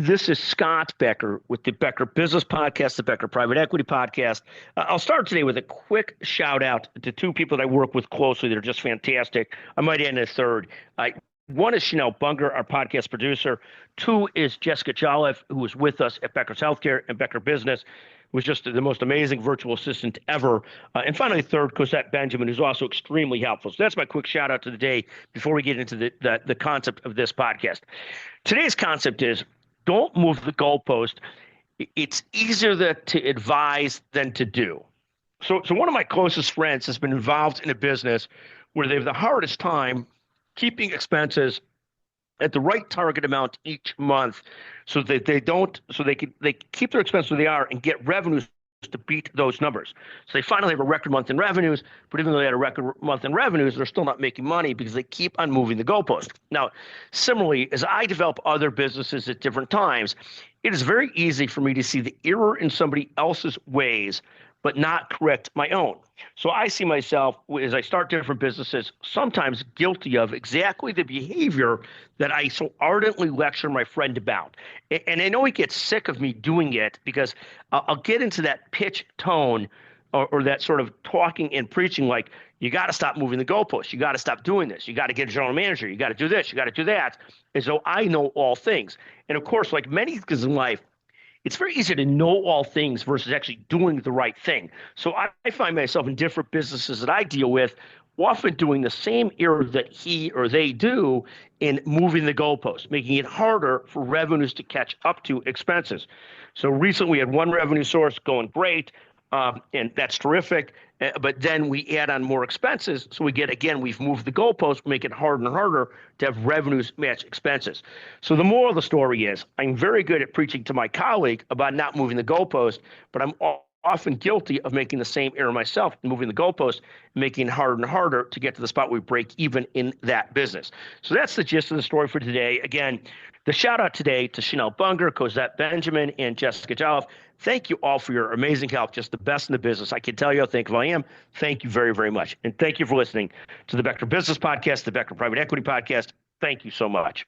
This is Scott Becker with the Becker Business Podcast, the Becker Private Equity Podcast. I'll start today with a quick shout out to two people that I work with closely that are just fantastic. I might add a third. One is Chanel Bunger, our podcast producer. Two is Jessica Jolliffe, who was with us at Becker's Healthcare and Becker Business, was just the most amazing virtual assistant ever. And finally, third, Cosette Benjamin, who's also extremely helpful. So that's my quick shout out to the day before we get into the concept of this podcast. Today's concept is don't move the goalpost. It's easier to advise than to do. So one of my closest friends has been involved in a business where they have the hardest time keeping expenses at the right target amount each month so that they keep their expenses where they are and get revenues to beat those numbers. So they finally have a record month in revenues, but even though they had a record month in revenues, they're still not making money because they keep on moving the goalpost. Now, similarly, as I develop other businesses at different times, it is very easy for me to see the error in somebody else's ways, but not correct my own. So I see myself, as I start different businesses, sometimes guilty of exactly the behavior that I so ardently lecture my friend about. And I know he gets sick of me doing it because I'll get into that pitch tone or that sort of talking and preaching like, you got to stop moving the goalposts. You got to stop doing this. You got to get a general manager. You got to do this. You got to do that. As though I know all things. And of course, like many things in life, it's very easy to know all things versus actually doing the right thing. So I find myself in different businesses that I deal with, often doing the same error that he or they do in moving the goalpost, making it harder for revenues to catch up to expenses. So recently we had one revenue source going great, and that's terrific. But then we add on more expenses. So we've moved the goalpost, make it harder and harder to have revenues match expenses. So the moral of the story is I'm very good at preaching to my colleague about not moving the goalpost, but I'm often guilty of making the same error myself, moving the goalpost, making it harder and harder to get to the spot where we break even in that business. So that's the gist of the story for today. Again, the shout out today to Chanel Bunger, Cosette Benjamin, and Jessica Jolliffe. Thank you all for your amazing help, just the best in the business. I can tell you how thankful I am. Thank you very, very much. And thank you for listening to the Becker Business Podcast, the Becker Private Equity Podcast. Thank you so much.